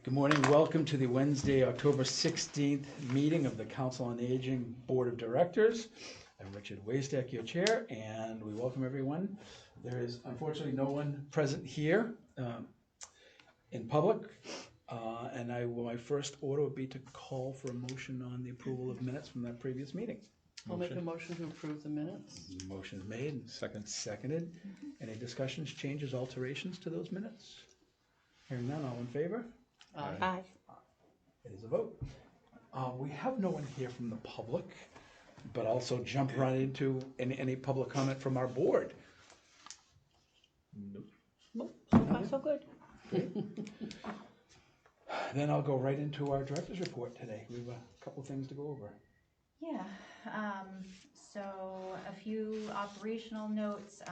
Good morning. Welcome to the Wednesday, October 16th meeting of the Council on Aging Board of Directors. I'm Richard Waystack, your chair, and we welcome everyone. There is unfortunately no one present here in public, and my first order would be to call for a motion on the approval of minutes from that previous meeting. I'll make a motion to approve the minutes. Motion is made. Seconded. Any discussions, changes, alterations to those minutes? Hearing none, all in favor? Aye. It is a vote. We have no one here from the public, but also jump right into any public comment from our board. Nope. Nope, so far so good. Then I'll go right into our director's report today. We have a couple things to go over. Yeah, so a few operational notes.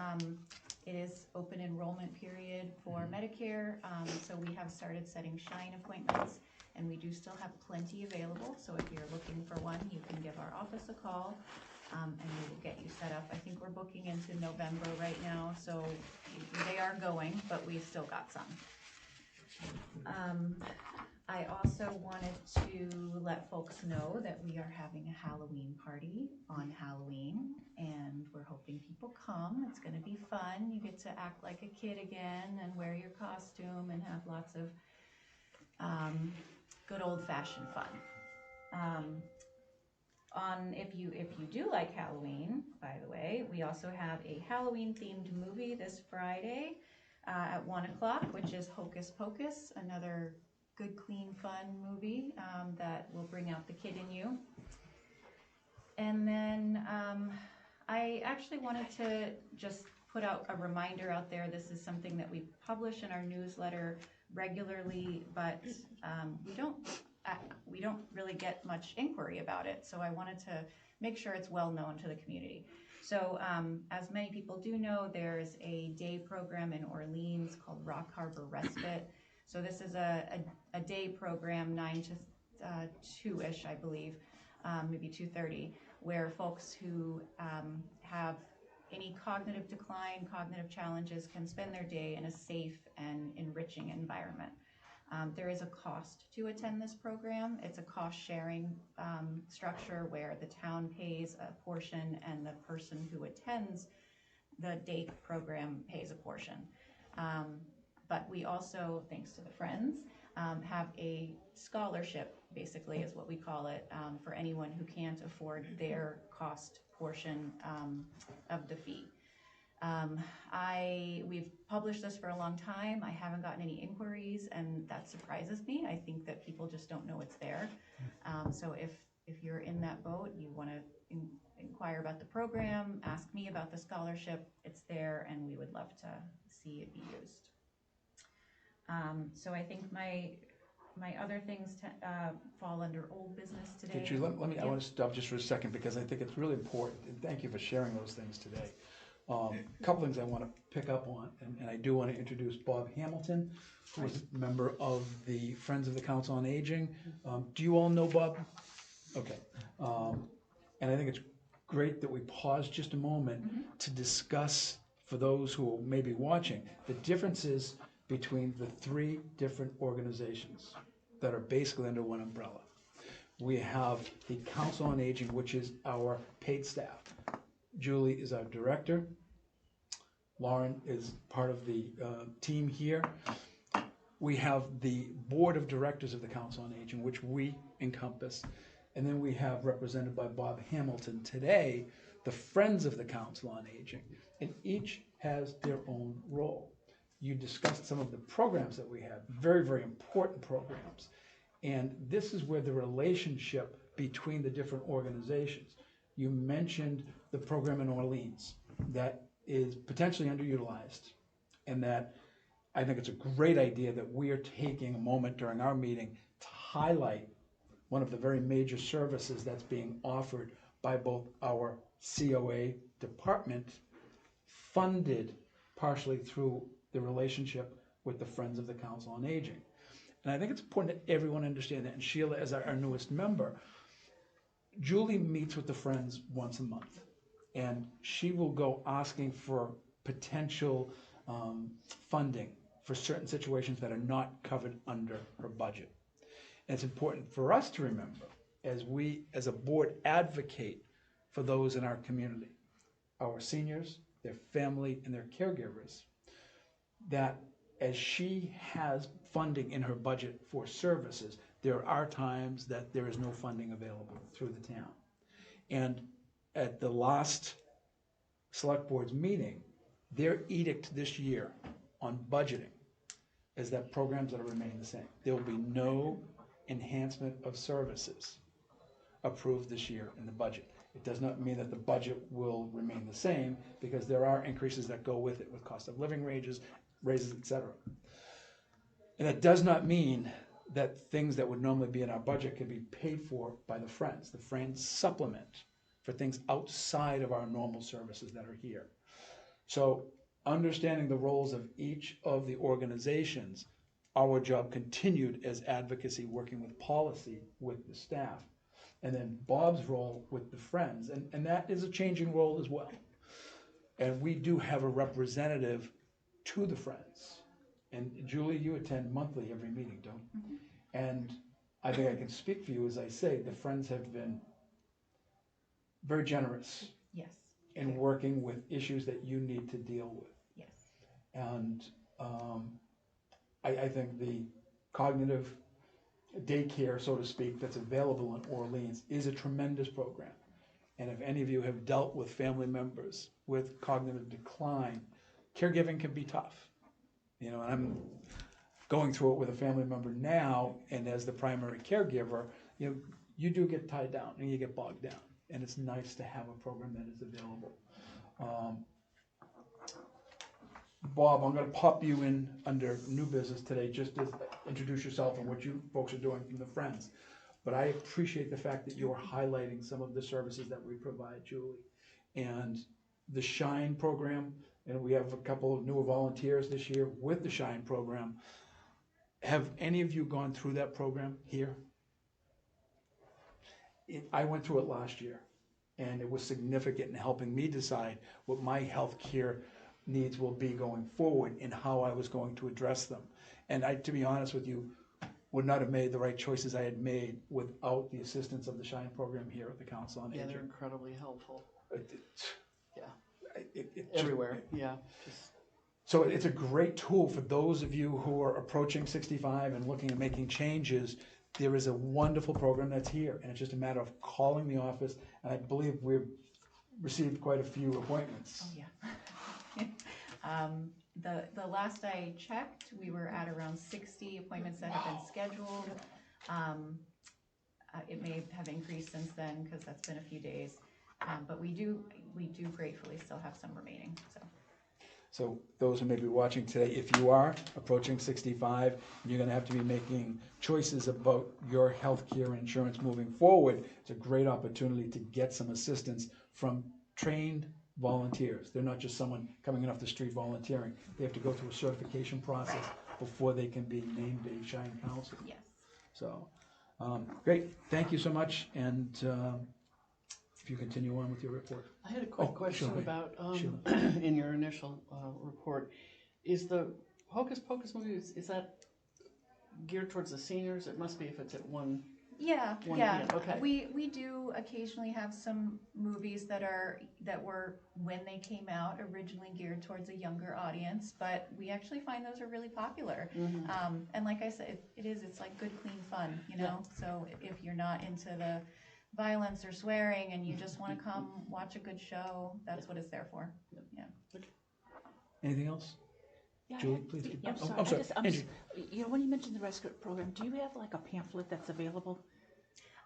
It is open enrollment period for Medicare, so we have started setting Shine appointments, and we do still have plenty available. So if you're looking for one, you can give our office a call, and we will get you set up. I think we're booking into November right now, so they are going, but we've still got some. I also wanted to let folks know that we are having a Halloween party on Halloween, and we're hoping people come. It's going to be fun. You get to act like a kid again and wear your costume and have lots of good old-fashioned fun. If you do like Halloween, by the way, we also have a Halloween-themed movie this Friday at 1 o'clock, which is Hocus Pocus, another good, clean, fun movie that will bring out the kid in you. And then I actually wanted to just put out a reminder out there. This is something that we publish in our newsletter regularly, but we don't really get much inquiry about it. So I wanted to make sure it's well known to the community. So as many people do know, there's a day program in Orleans called Rock Harbor Respite. So this is a day program, 9 to 2-ish, I believe, maybe 2:30, where folks who have any cognitive decline, cognitive challenges can spend their day in a safe and enriching environment. There is a cost to attend this program. It's a cost-sharing structure where the town pays a portion and the person who attends the day program pays a portion. But we also, thanks to the Friends, have a scholarship, basically is what we call it, for anyone who can't afford their cost portion of the fee. We've published this for a long time. I haven't gotten any inquiries, and that surprises me. I think that people just don't know it's there. So if you're in that boat, you want to inquire about the program, ask me about the scholarship, it's there, and we would love to see it be used. So I think my other things fall under old business today. Did you let me? I want to stop just for a second because I think it's really important. And thank you for sharing those things today. A couple things I want to pick up on, and I do want to introduce Bob Hamilton, who is a member of the Friends of the Council on Aging. Do you all know Bob? Okay. And I think it's great that we pause just a moment to discuss, for those who may be watching, the differences between the three different organizations that are basically under one umbrella. We have the Council on Aging, which is our paid staff. Julie is our director. Lauren is part of the team here. We have the Board of Directors of the Council on Aging, which we encompass. And then we have, represented by Bob Hamilton today, the Friends of the Council on Aging. And each has their own role. You discussed some of the programs that we have, very, very important programs. And this is where the relationship between the different organizations. You mentioned the program in Orleans that is potentially underutilized, and that I think it's a great idea that we are taking a moment during our meeting to highlight one of the very major services that's being offered by both our COA department, funded partially through the relationship with the Friends of the Council on Aging. And I think it's important that everyone understand that. And Sheila, as our newest member, Julie meets with the Friends once a month, and she will go asking for potential funding for certain situations that are not covered under her budget. And it's important for us to remember, as we, as a board, advocate for those in our community, our seniors, their family, and their caregivers, that as she has funding in her budget for services, there are times that there is no funding available through the town. And at the last select board's meeting, their edict this year on budgeting is that programs that remain the same. There will be no enhancement of services approved this year in the budget. It does not mean that the budget will remain the same, because there are increases that go with it, with cost of living raises, etc. And that does not mean that things that would normally be in our budget can be paid for by the Friends. The Friends supplement for things outside of our normal services that are here. So understanding the roles of each of the organizations, our job continued as advocacy, working with policy with the staff. And then Bob's role with the Friends, and that is a changing role as well. And we do have a representative to the Friends. And Julie, you attend monthly every meeting, don't you? Mhm. And I think I can speak for you as I say, the Friends have been very generous Yes, in working with issues that you need to deal with. yes. And I think the cognitive daycare, so to speak, that's available in Orleans is a tremendous program. And if any of you have dealt with family members with cognitive decline, caregiving can be tough. You know, and I'm going through it with a family member now, and as the primary caregiver, you know, you do get tied down and you get bogged down. And it's nice to have a program that is available. Bob, I'm going to pop you in under new business today, just to introduce yourself and what you folks are doing from the Friends. But I appreciate the fact that you are highlighting some of the services that we provide, Julie. And the Shine program, and we have a couple of newer volunteers this year with the Shine program. Have any of you gone through that program here? I went through it last year, and it was significant in helping me decide what my health care needs will be going forward and how I was going to address them. And I, to be honest with you, would not have made the right choices I had made without the assistance of the Shine program here at the Council on Yeah, Aging. they're incredibly helpful. Yeah, It everywhere, yeah. Just, So it's a great tool for those of you who are approaching 65 and looking at making changes. There is a wonderful program that's here, and it's just a matter of calling the office, and I believe we've received quite a few appointments. Oh, yeah. The last I checked, we were at around 60 appointments that have been scheduled. It may have increased since then, because that's been a few days. But we do gratefully still have some remaining, so. So those who may be watching today, if you are approaching 65, you're gonna have to be making choices about your health care and insurance moving forward. It's a great opportunity to get some assistance from trained volunteers. They're not just someone coming in off the street volunteering. They have to go through a certification process before they can be named a Shine Council. Yes. So, great, thank you so much, and if you continue on with your report. I had a quick question sure. about, Sure. in your initial report, is the Hocus Pocus movie, is that geared towards the seniors? It must be if it's at one. Yeah, One yeah. PM, okay. We do occasionally have some movies that were, when they came out, originally geared towards a younger audience, but we actually find those are really popular. Mm-hmm. And like I said, it's like good, clean fun, you know? So if you're not into the violence or swearing and you just want to come watch a good show, that's what it's there for. Yeah. Anything else? Yeah, Julie, please. I'm Oh, sorry. I'm sorry. Angie. You know, when you mentioned the rescue program, do you have like a pamphlet that's available?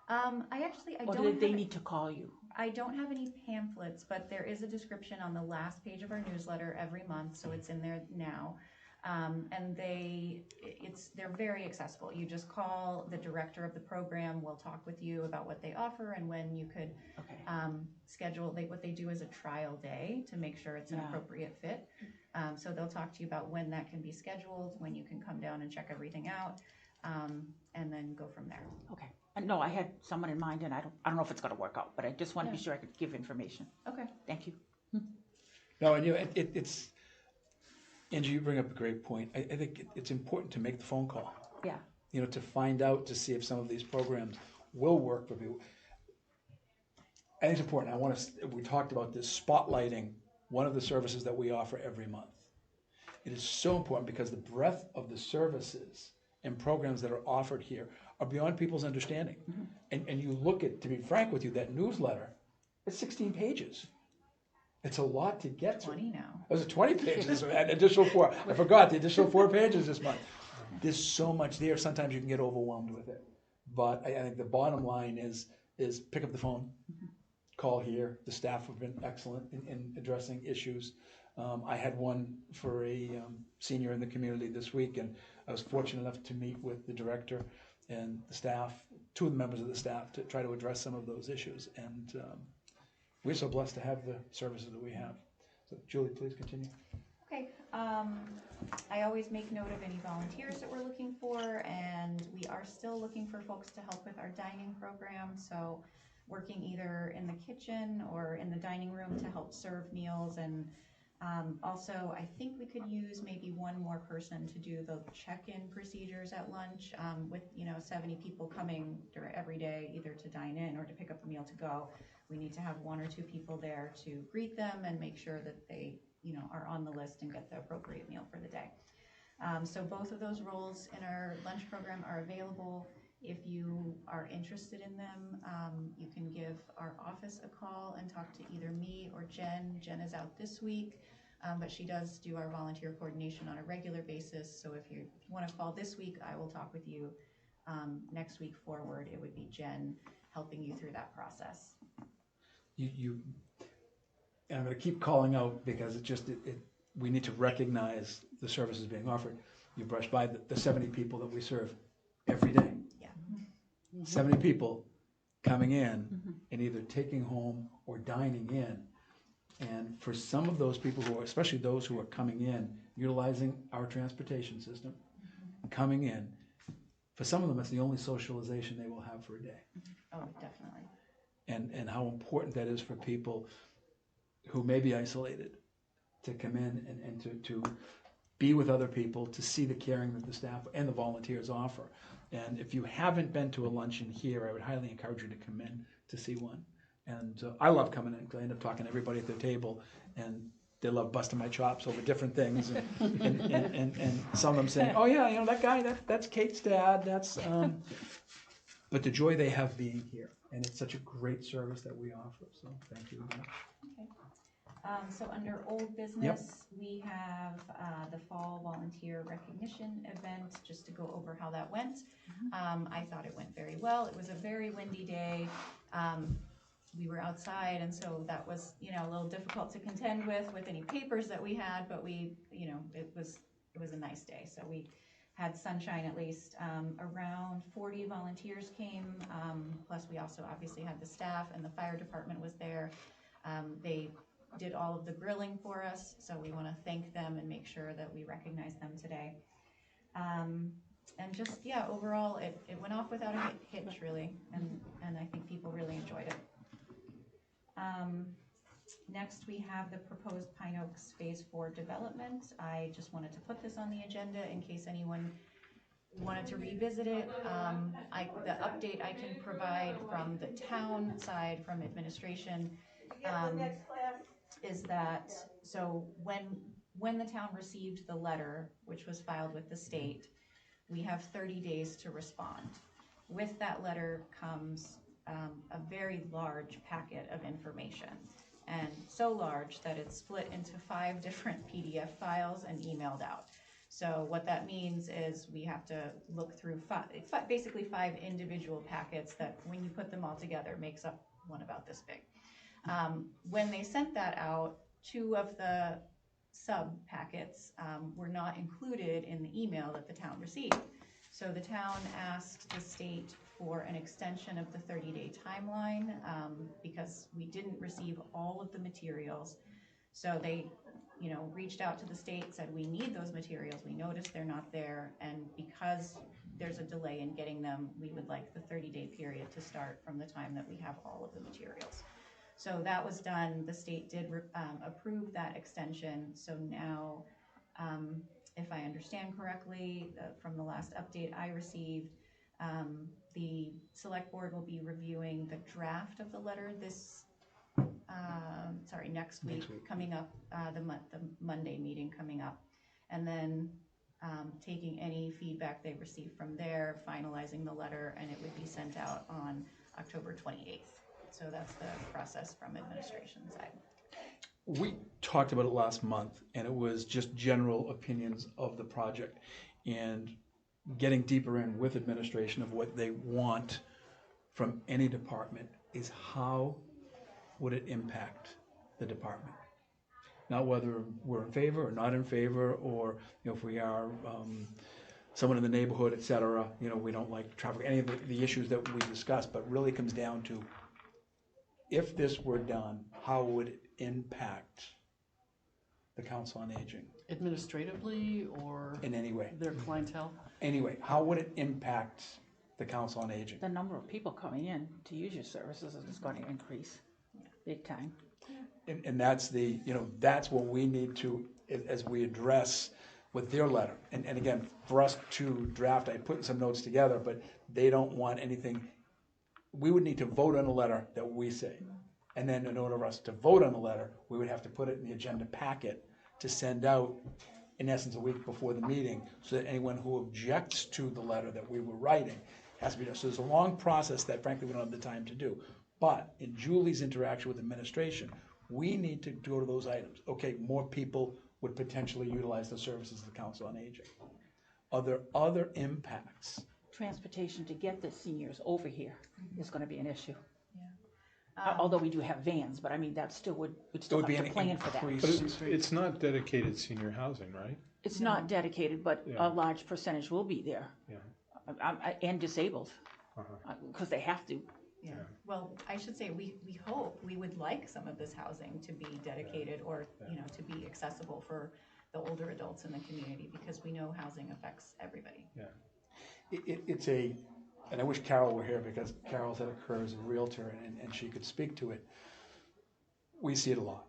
I Or don't did they have need to call you? I don't have any pamphlets, but there is a description on the last page of our newsletter every month, so it's in there now. And they're very accessible. You just call the director of the program. We'll talk with you about what they offer and when you could Okay. schedule. What they do is a trial day to make sure it's an appropriate fit. So they'll talk to you about when that can be scheduled, when you can come down and check everything out, and then go from there. Okay. No, I had someone in mind, and I don't know if it's going to work out, but I just want to be Yeah. sure I could give information. Okay. Thank you. No, and it's Angie, you bring up a great point. I think it's important to make the phone call, Yeah. you know, to find out, to see if some of these programs will work for people. I think it's important. We talked about this, spotlighting one of the services that we offer every month. It is so important because the breadth of the services and programs that are offered here are beyond people's understanding. And you look at, to be frank with you, that newsletter, it's 16 pages. It's a lot to get through. 20 now. It was 20 pages, an additional 4. I forgot the additional 4 pages this month. There's so much there. Sometimes you can get overwhelmed with it. But I think the bottom line is pick up the phone, call here. The staff have been excellent in addressing issues. I had one for a senior in the community this week, and I was fortunate enough to meet with the director and the staff, 2 of the members of the staff, to try to address some of those issues. And we're so blessed to have the services that we have. So Julie, please continue. Okay, I always make note of any volunteers that we're looking for, and we are still looking for folks to help with our dining program. So working either in the kitchen or in the dining room to help serve meals, and also I think we could use maybe one more person to do the check-in procedures at lunch, with 70 people coming every day, either to dine in or to pick up a meal to go. We need to have 1 or 2 people there to greet them and make sure that they are on the list and get the appropriate meal for the day. So both of those roles in our lunch program are available. If you are interested in them, you can give our office a call and talk to either me or Jen. Jen is out this week, but she does do our volunteer coordination on a regular basis. So if you want to call this week, I will talk with you. Next week forward, it would be Jen helping you through that process. And I'm going to keep calling out because we need to recognize the services being offered. You brush by the 70 people that we serve every day. Yeah. 70 people coming in and either taking home or dining in. And for some of those people especially those who are coming in, utilizing our transportation system, coming in, for some of them it's the only socialization they will have for a day. Oh, definitely. And how important that is for people who may be isolated to come in and to be with other people, to see the caring that the staff and the volunteers offer. And if you haven't been to a luncheon here, I would highly encourage you to come in to see one. And I love coming in because I end up talking to everybody at their table, and they love busting my chops over different things. And some of them saying, oh yeah, that guy, that's Kate's dad, but the joy they have being here. And it's such a great service that we offer, so thank you again. Okay. So under old business, we have the fall volunteer recognition event, just to go over how that went. I thought it went very well. It was a very windy day. We were outside, and so that was, a little difficult to contend with any papers that we had, but it was a nice day. So we had sunshine at least. Around 40 volunteers came, plus we also obviously had the staff, and the fire department was there. They did all of the grilling for us, so we want to thank them and make sure that we recognize them today. And just, overall, it went off without a hitch, really, and I think people really enjoyed it. Next, we have the proposed Pine Oaks Phase 4 development. I just wanted to put this on the agenda in case anyone wanted to revisit it. The update I can provide from the town side, from administration, is that, so when the town received the letter, which was filed with the state, we have 30 days to respond. With that letter comes a very large packet of information, and so large that it's split into 5 different PDF files and emailed out. So what that means is we have to look through basically 5 individual packets that, when you put them all together, makes up one about this big. When they sent that out, 2 of the sub packets were not included in the email that the town received. So the town asked the state for an extension of the 30-day timeline because we didn't receive all of the materials. So they, reached out to the state, said we need those materials. We noticed they're not there, and because there's a delay in getting them, we would like the 30-day period to start from the time that we have all of the materials. So that was done. The state did approve that extension. So now If I understand correctly, from the last update I received, the select board will be reviewing the draft of the letter next week, coming up, the Monday meeting coming up. And then taking any feedback they receive from there, finalizing the letter, and it would be sent out on October 28th. So that's the process from administration side. We talked about it last month, and it was just general opinions of the project and getting deeper in with administration of what they want from any department is how would it impact the department? Not whether we're in favor or not in favor, or if we are someone in the neighborhood, et cetera, we don't like traffic, any of the issues that we discussed, but really comes down to if this were done, how would it impact the Council on Aging? Administratively or In any way. their clientele? Anyway, how would it impact the Council on Aging? The number of people coming in to use your services is going to increase big time. And that's that's what we need to, as we address with their letter. And again, for us to draft, I put some notes together, but they don't want anything. We would need to vote on a letter that we say. And then in order for us to vote on the letter, we would have to put it in the agenda packet to send out, in essence, a week before the meeting, so that anyone who objects to the letter that we were writing has to be done. So there's a long process that frankly we don't have the time to do. But in Julie's interaction with administration, we need to go to those items. Okay, more people would potentially utilize the services of the Council on Aging. Are there other impacts? Transportation to get the seniors over here is going to be an issue. Yeah. Although we do have vans, but I mean, that still we'd still have to plan for that. But it's not dedicated senior housing, right? It's not dedicated, but Yeah. a large percentage will be there. Yeah. And disabled, Uh-huh. because they have to. Yeah, well, I should say, we hope, we would like some of this housing to be dedicated or, to be accessible for the older adults in the community, because we know housing affects everybody. Yeah. And I wish Carol were here, because Carol's had a career as a realtor and she could speak to it. We see it a lot.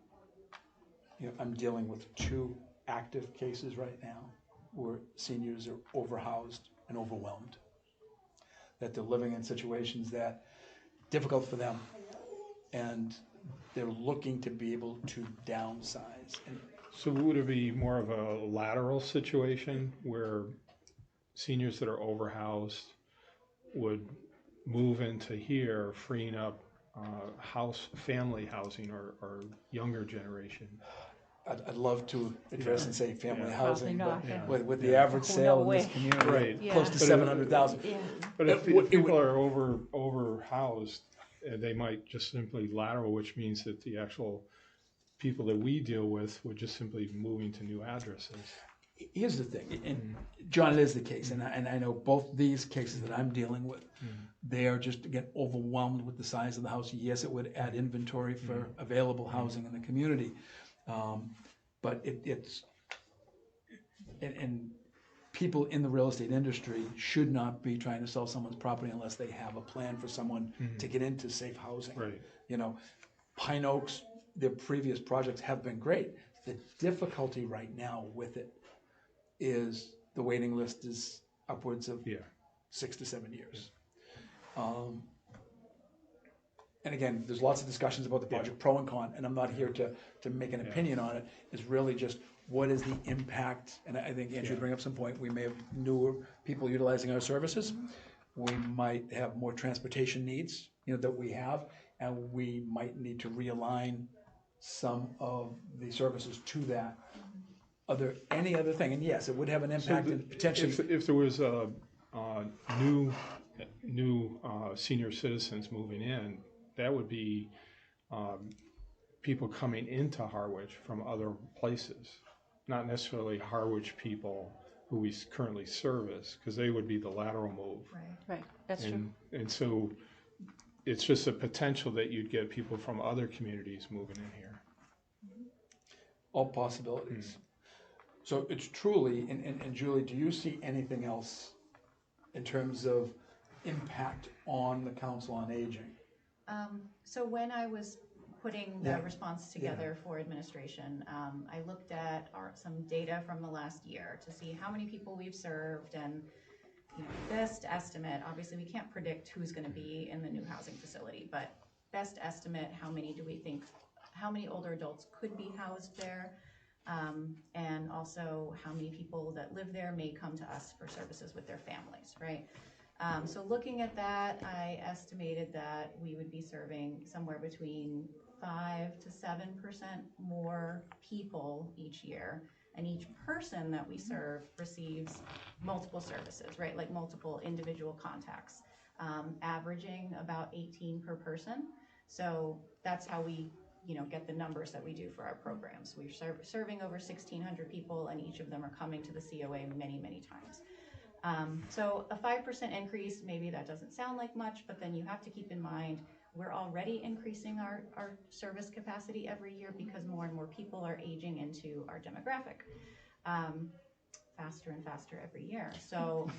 I'm dealing with 2 active cases right now where seniors are overhoused and overwhelmed. That they're living in situations that difficult for them, and they're looking to be able to downsize. And So would it be more of a lateral situation where seniors that are overhoused would move into here, freeing up family housing or younger generation? I'd love to address and say family Yeah. housing, but Probably not. with the average Oh, sale no in this way. community, Right. Yeah. close to But 700,000. Yeah. But if It would- people are overhoused, they might just simply lateral, which means that the actual people that we deal with would just simply be moving to new addresses. Here's the thing, and John, it is the case, and I know both these cases that I'm dealing with, they are just, again, overwhelmed with the size of the house. Yes, it would add inventory for available housing in the community, but it's, and people in the real estate industry should not be trying to sell someone's property unless they have a plan for someone to get into safe housing. Right. Pine Oaks, their previous projects have been great. The difficulty right now with it is the waiting list is upwards of 6 to 7 years. And again, there's lots of discussions about the project, pro and con, and I'm not here to make an opinion on it. It's really just what is the impact, and I think Andrew bring up some point, we may have newer people utilizing our services. We might have more transportation needs, that we have, and we might need to realign some of the services to that. Are there any other thing? And yes, it would have an impact and potentially. If there was new senior citizens moving in, that would be people coming into Harwich from other places, not necessarily Harwich people who we currently service, because they would be the lateral move. Right, that's true. And so it's just a potential that you'd get people from other communities moving in here. All possibilities. So it's truly, and Julie, do you see anything else in terms of impact on the Council on Aging? So when I was putting the Yeah. response together for administration, I looked at some data from the last year to see how many people we've served and, you know, best estimate, obviously we can't predict who's gonna be in the new housing facility, but best estimate, how many older adults could be housed there? And also how many people that live there may come to us for services with their families, right? So looking at that, I estimated that we would be serving somewhere between 5 to 7% more people each year. And each person that we serve receives multiple services, right? Like multiple individual contacts, averaging about 18 per person. So that's how we, you know, get the numbers that we do for our programs. We're serving over 1,600 people, and each of them are coming to the COA many, many times. So a 5% increase, maybe that doesn't sound like much, but then you have to keep in mind, we're already increasing our service capacity every year because more and more people are aging into our demographic. Faster and faster every year. So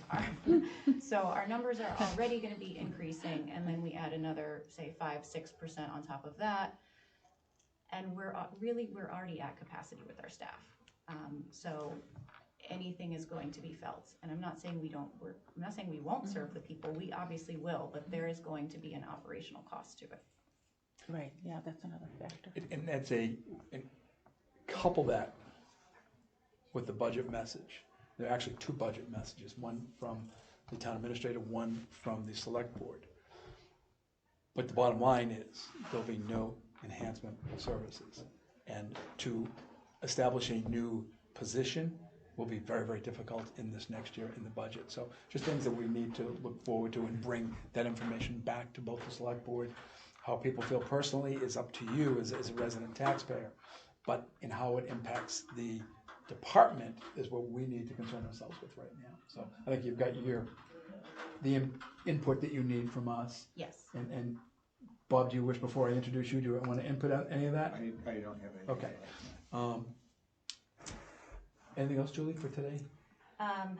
our numbers are already going to be increasing, and then we add another, say, 5-6% on top of that, and we're already at capacity with our staff. So anything is going to be felt, and I'm not saying we won't serve the people. We obviously will, but there is going to be an operational cost to it. Right, yeah, that's another factor. And that's and couple that with the budget message. There are actually two budget messages, one from the town administrator, one from the select board. But the bottom line is, there'll be no enhancement of services. And to establish a new position will be very, very difficult in this next year in the budget. So just things that we need to look forward to and bring that information back to both the select board. How people feel personally is up to you as a resident taxpayer, but in how it impacts the department is what we need to concern ourselves with right now. So I think you've got the input that you need from us. Yes. And Bob, do you wish, before I introduce you, do you want to input on any of that? I don't have anything. Okay. Anything else, Julie, for today?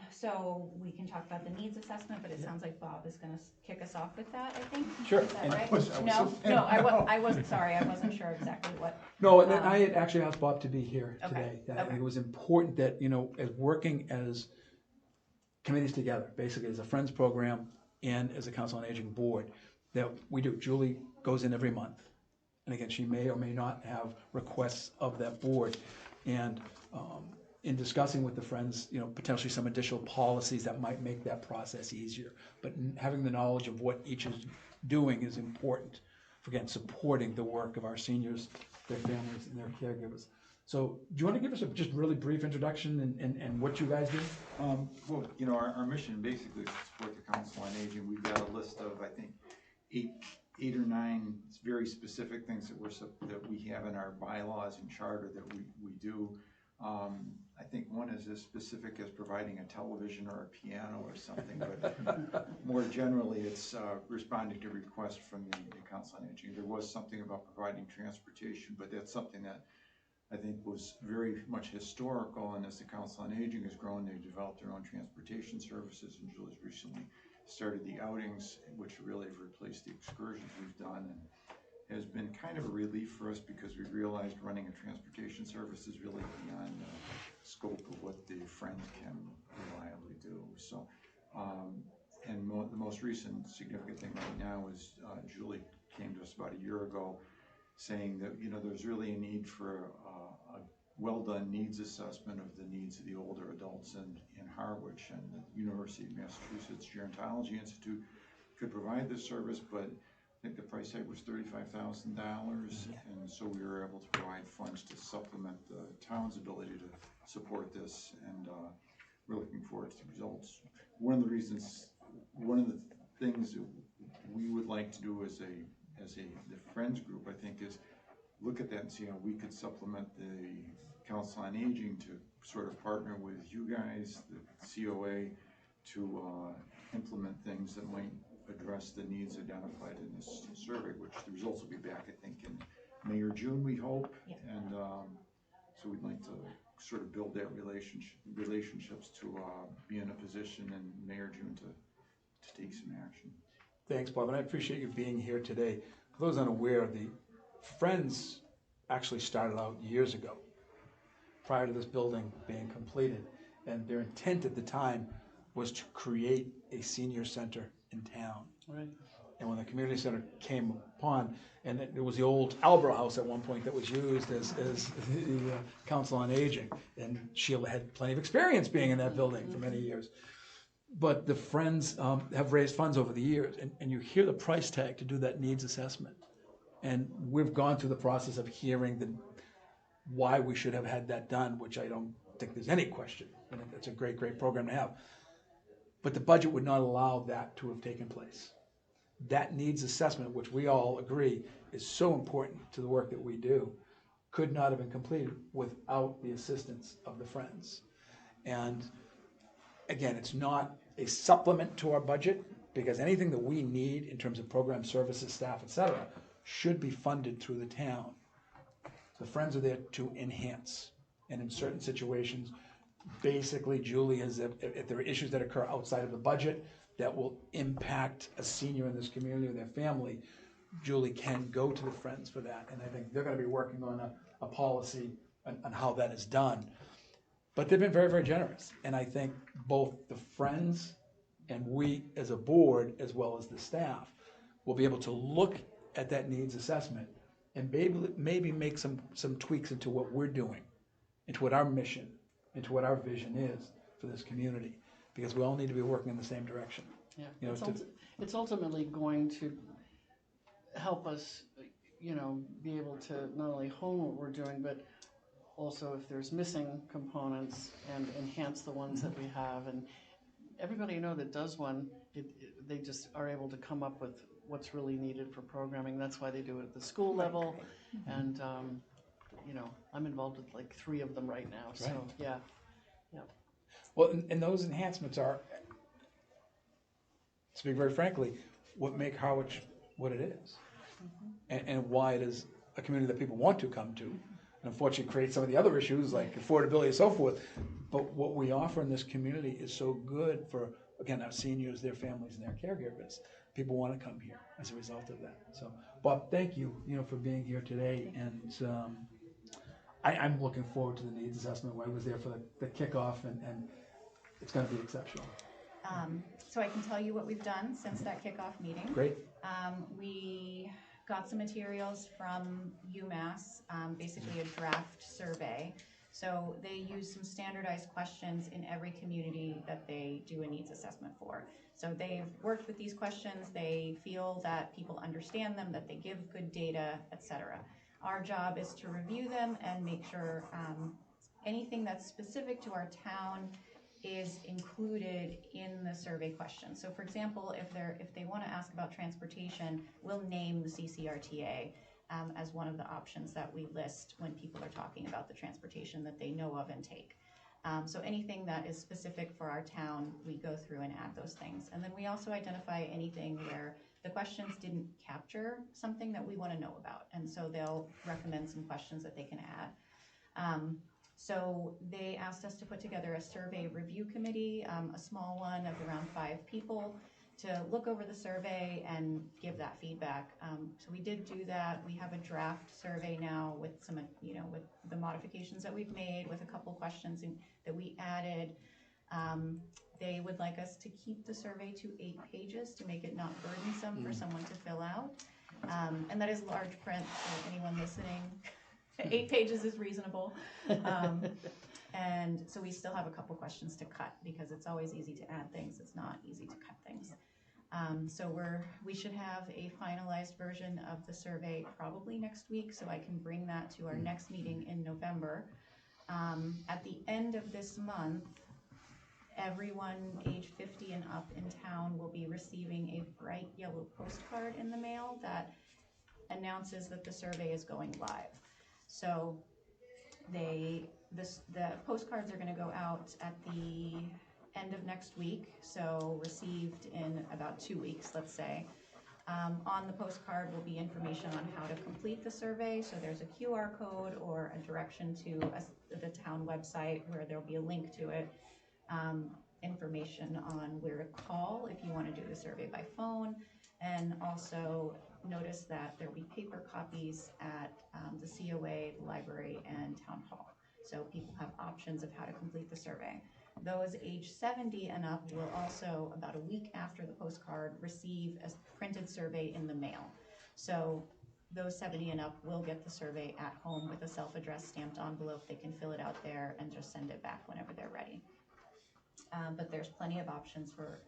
So we can talk about the needs assessment, but it sounds like Bob is going to kick us off with that, I think. Sure. Is that And right? No, I wasn't, sorry, I wasn't sure exactly what. No, and I had actually asked Bob to be here Okay, today. I okay. think it was important that, you know, as working as committees together, basically as a Friends program and as a Council on Aging board, that we do. Julie goes in every month. And again, she may or may not have requests of that board. And in discussing with the Friends, you know, potentially some additional policies that might make that process easier. But having the knowledge of what each is doing is important for, again, supporting the work of our seniors, their families, and their caregivers. So do you want to give us a just really brief introduction and what you guys do? Well, you know, our mission basically is to support the Council on Aging. We've got a list of, I think, eight or nine very specific things that we have in our bylaws and charter that we do. I think one is as specific as providing a television or a piano or something, but more generally, it's responding to requests from the Council on Aging. There was something about providing transportation, but that's something that I think was very much historical, and as the Council on Aging has grown, they've developed their own transportation services, and Julie's recently started the outings, which really have replaced the excursions we've done, and has been kind of a relief for us because we realized running a transportation service is really beyond the scope of what the Friends can reliably do. So, and the most recent significant thing right now is Julie came to us about a year ago saying that, you know, there's really a need for a well-done needs assessment of the needs of the older adults in Harwich, and the University of Massachusetts Gerontology Institute could provide this service, but I think the price tag was $35,000, and so we were able to provide funds to supplement the town's ability to support this, and we're looking forward to the results. One of the things that we would like to do as the Friends group, I think, is look at that and see how we could supplement the Council on Aging to sort of partner with you guys, the COA, to implement things that might address the needs identified in this survey, which the results will be back, I think, in May or June, we hope. Yeah. And so we'd like to sort of build that relationships to be in a position in May or June to take some action. Thanks, Bob, and I appreciate you being here today. For those unaware, the Friends actually started out years ago, prior to this building being completed. And their intent at the time was to create a senior center in town. Right. And when the community center came upon, and it was the old Albro House at one point that was used as the Council on Aging. And Sheila had plenty of experience being in that building for many years. But the Friends have raised funds over the years, and you hear the price tag to do that needs assessment. And we've gone through the process of hearing why we should have had that done, which I don't think there's any question. And it's a great, great program to have. But the budget would not allow that to have taken place. That needs assessment, which we all agree is so important to the work that we do, could not have been completed without the assistance of the Friends. And again, it's not a supplement to our budget, because anything that we need in terms of program services, staff, et cetera, should be funded through the town. The Friends are there to enhance, and in certain situations, basically, Julie has, if there are issues that occur outside of the budget that will impact a senior in this community or their family, Julie can go to the Friends for that, and I think they're gonna be working on a policy on how that is done. But they've been very, very generous, and I think both the Friends and we as a board, as well as the staff, will be able to look at that needs assessment and maybe make some tweaks into what we're doing, into what our mission, into what our vision is for this community, because we all need to be working in the same direction. Yeah, You know, it's ultimately going to help us, be able to not only hone what we're doing, but also if there's missing components and enhance the ones that we have. And everybody that does one, they just are able to come up with what's really needed for programming. That's why they do it at the school level. And, I'm involved with like 3 of them right now. So, Right. yeah. Well, and those enhancements are, to speak very frankly, what make Harwich what it is, and why it is a community that people want to come to. And unfortunately, create some of the other issues like affordability and so forth. But what we offer in this community is so good for, again, our seniors, their families, and their caregivers. People want to come here as a result of that. So, Bob, thank you, for being here today. And I'm looking forward to the needs assessment. I was there for the kickoff, and it's going to be exceptional. So I can tell you what we've done since that kickoff meeting. Great. We got some materials from UMass, basically a draft survey. So they use some standardized questions in every community that they do a needs assessment for. So they've worked with these questions, they feel that people understand them, that they give good data, etc. Our job is to review them and make sure anything that's specific to our town is included in the survey question. So for example, if they want to ask about transportation, we'll name the CCRTA as one of the options that we list when people are talking about the transportation that they know of and take. So anything that is specific for our town, we go through and add those things. And then we also identify anything where the questions didn't capture something that we want to know about. And so they'll recommend some questions that they can add. So they asked us to put together a survey review committee, a small one of around 5 people, to look over the survey and give that feedback. So we did do that. We have a draft survey now with some, with the modifications that we've made, with a couple questions that we added. They would like us to keep the survey to 8 pages to make it not burdensome for someone to fill out. And that is large print for anyone listening. 8 pages is reasonable. And so we still have a couple questions to cut, because it's always easy to add things. It's not easy to cut things. So we should have a finalized version of the survey probably next week, so I can bring that to our next meeting in November. At the end of this month, everyone age 50 and up in town will be receiving a bright yellow postcard in the mail that announces that the survey is going live. So the postcards are going to go out at the end of next week, so received in about 2 weeks, let's say. On the postcard will be information on how to complete the survey. So there's a QR code or a direction to the town website where there'll be a link to it. Information on where to call if you want to do the survey by phone, And also notice that there'll be paper copies at the COA, the library, and town hall. So people have options of how to complete the survey. Those age 70 and up will also, about a week after the postcard, receive a printed survey in the mail. So those 70 and up will get the survey at home with a self-addressed stamped envelope. They can fill it out there and just send it back whenever they're ready. But there's plenty of options for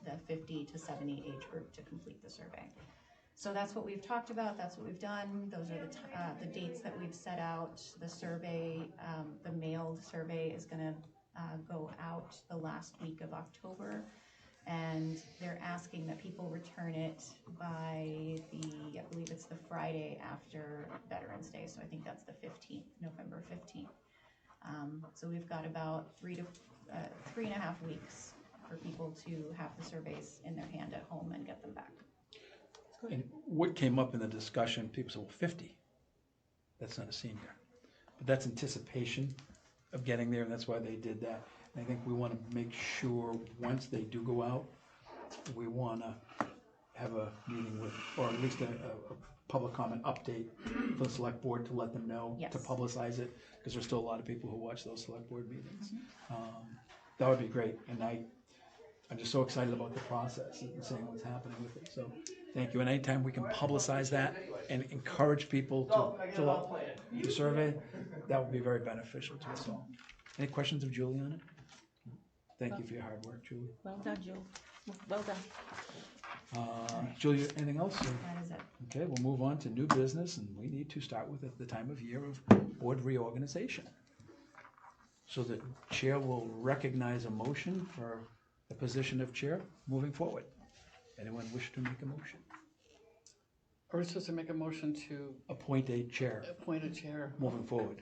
the 50 to 70 age group to complete the survey. So that's what we've talked about, that's what we've done, those are the dates that we've set out. The survey, the mailed survey is gonna go out the last week of October, and they're asking that people return it by I believe it's the Friday after Veterans Day, so I think that's the 15th, November 15th. So we've got about 3.5 weeks for people to have the surveys in their hand at home and get them back. And what came up in the discussion, people said, well, 50, that's not a senior. But that's anticipation of getting there, and that's why they did that. And I think we want to make sure, once they do go out, we want to have a meeting with, or at least a public comment update for the select board to let them know, Yes. to publicize it, because there's still a lot of people who watch those select board meetings. That would be great, and I'm just so excited about the process and seeing what's happening with it, so thank you. And anytime we can publicize that and encourage people to fill out the survey, that would be very beneficial to us all. Any questions of Julie on it? Thank you for your hard work, Julie. Well done, Jill. Well done. Julie, anything else? That is it. Okay, we'll move on to new business, and we need to start with at the time of year of board reorganization. So the chair will recognize a motion for the position of chair moving forward. Anyone wish to make a motion? Are we supposed to make a motion to Appoint a chair appoint a chair? moving forward.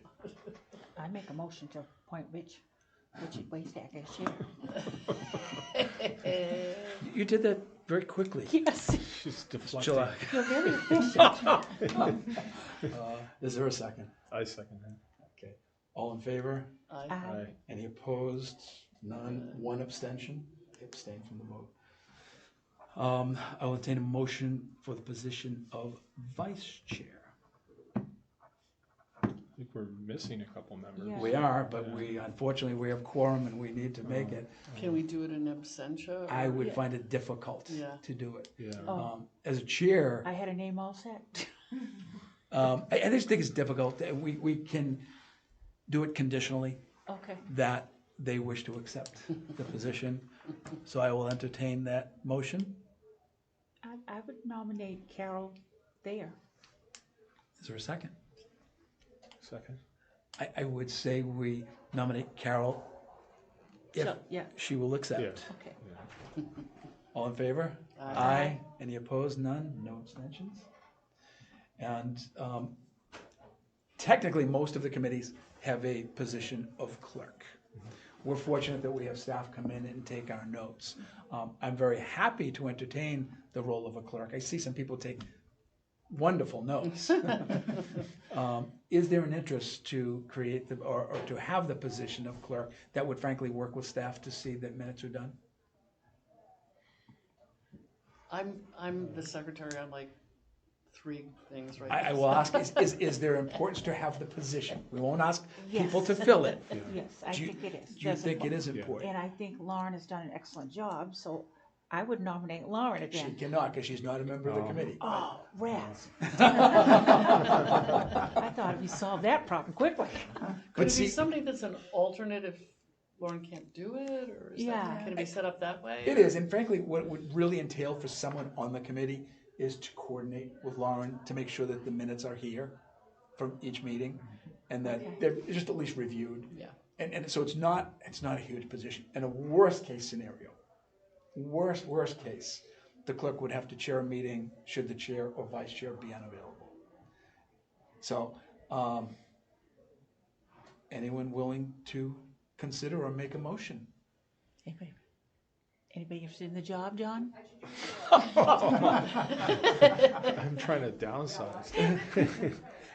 I make a motion to appoint Richie Waystack as chair. You did that very quickly. Yes, She's July. deflecting. you're very efficient. Is there a second? I second that. Okay. All in favor? Aye. Aye. Any opposed? None? One abstention? I abstain from the vote. I will entertain a motion for the position of vice chair. I think we're missing a couple members. Yeah. We are, but unfortunately, we have quorum and we need to make it. Can we do it in absentia? I would Yeah. find it difficult Yeah. to do it. Yeah. Oh. As a chair, I had a name all set. I just think it's difficult. We can do it conditionally, Okay. that they wish to accept the position. So I will entertain that motion. I would nominate Carol Thayer. Is there a second? Second. I would say we nominate Carol if So, yeah, she will accept. Yeah. okay. All in favor? Aye. Any opposed? None? No abstentions? And technically, most of the committees have a position of clerk. We're fortunate that we have staff come in and take our notes. I'm very happy to entertain the role of a clerk. I see some people take wonderful notes. Is there an interest to create or to have the position of clerk that would frankly work with staff to see that minutes are done? I'm the secretary on like 3 things right now. I will ask, is there importance to have the position? We won't ask people to Yes. fill it. Yes, I Do you- think it is. Do you That's think it important. is important? And I think Lauren has done an excellent job, so I would nominate Lauren She again. cannot, because she's not a member of the Oh. committee. Oh, rats. I thought we solved that problem quickly. Could But it be see, somebody that's an alternate if Lauren can't do it, or is Yeah. that, can it be set up that way? it is, and frankly, what it would really entail for someone on the committee is to coordinate with Lauren to make sure that the minutes are here from each meeting, and that Okay. they're just at least reviewed. Yeah. And so it's not a huge position. In a worst case scenario, worst case, the clerk would have to chair a meeting should the chair or vice chair be unavailable. So, anyone willing to consider or make a motion? Anybody interested in the job, John? I'm trying to downsize.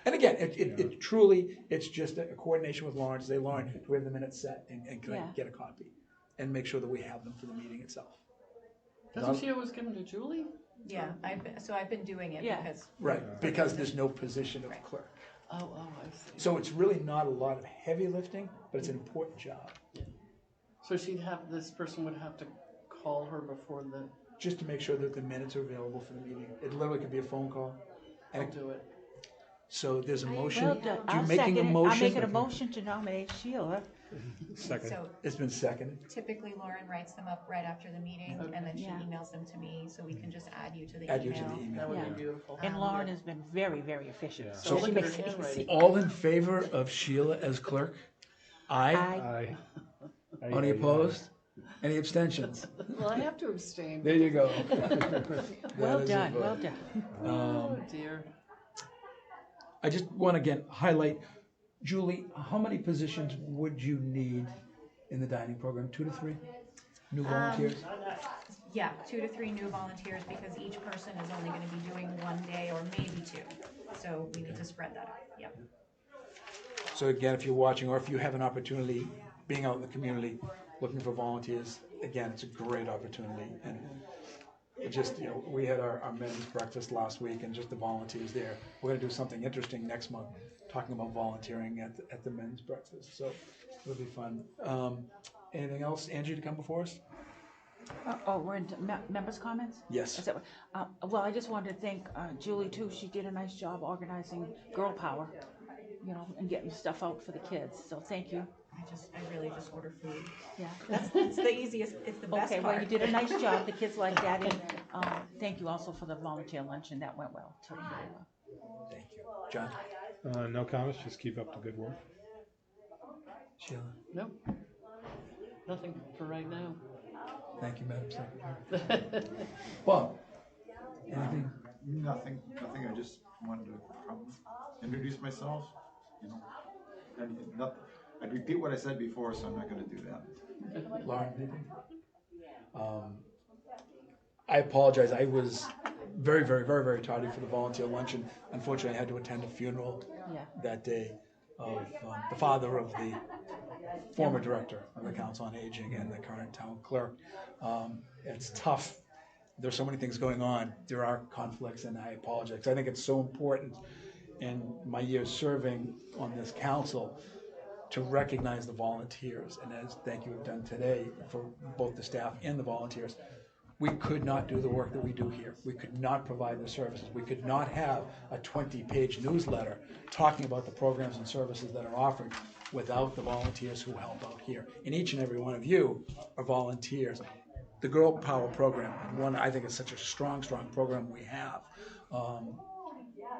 And again, it truly, it's just a coordination with Lauren, to say, Lauren, do we have the minutes set, and can I Yeah. get a copy? And make sure that we have them for the meeting itself. Doesn't she always give them to Julie? Yeah, I've been doing it Yeah. because, Right, because there's no position of clerk. Oh, I see. So it's really not a lot of heavy lifting, but it's an important job, So this person would have to call her before just to make sure that the minutes are available for the meeting. It literally could be a phone call. I'll And do it. so there's a motion. Well done. You I'll making second a it. I'm motion? making a motion to nominate Sheila. Second. so It's been seconded. typically Lauren writes them up right after the meeting, and then she Yeah. emails them to me, so we can just add you to the Add you to the email. email. That would Yeah. be beautiful. And Lauren has been very, very efficient. Yeah. So So look she at makes her it easy. handwriting. All in favor of Sheila as clerk? Aye. Aye. Aye. Any opposed? Any abstentions? Well, I have to abstain. There you go. Well That is a done, vote. well done. Oh, dear. I just want to again highlight, Julie, how many positions would you need in the dining program? 2 to 3 new volunteers? Yeah, 2 to 3 new volunteers, because each person is only gonna be doing 1 day or maybe 2. So we need to spread that out, yep. So again, if you're watching or if you have an opportunity, being out in the community, looking for volunteers, again, it's a great opportunity. And it just, we had our men's breakfast last week and just the volunteers there. We're gonna do something interesting next month, talking about volunteering at the men's breakfast, so it'll be fun. Anything else, Angie, to come before us? Oh, we're into members' comments? Yes. Is that well, I just wanted to thank Julie too. She did a nice job organizing Girl Power, and getting stuff out for the kids. So thank you. I really just order food. Yeah. It's the easiest, it's the best Okay, part. well, you did a nice job. The kids like that. And thank you also for the volunteer lunch, and that went well too. Thank you. John? No comments, just keep up the good work. Sheila? Nope. Nothing for right now. Thank you, Madam Secretary. Bob? Anything? Nothing, I just wanted to come introduce myself, And I'd repeat what I said before, so I'm not gonna do that. Lauren, anything? I apologize. I was very, very, very, very tardy for the volunteer luncheon. Unfortunately, I had to attend a funeral Yeah. that day of the father of the former director of the Council on Aging and the current town clerk. It's tough. There's so many things going on. There are conflicts, and I apologize. I think it's so important in my years serving on this council to recognize the volunteers, and as thank you have done today for both the staff and the volunteers. We could not do the work that we do here. We could not provide the services. We could not have a 20-page newsletter talking about the programs and services that are offered without the volunteers who help out here. And each and every one of you are volunteers. The Girl Power program, one I think is such a strong, strong program we have.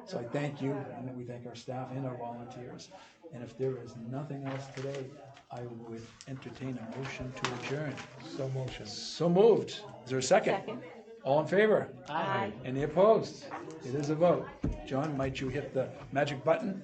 So I thank you, and we thank our staff and our volunteers. And if there is nothing else today, I would entertain a motion to adjourn. So motion. So moved. Is there a second? Second. All in favor? Aye. Any opposed? It is a vote. John, might you hit the magic button?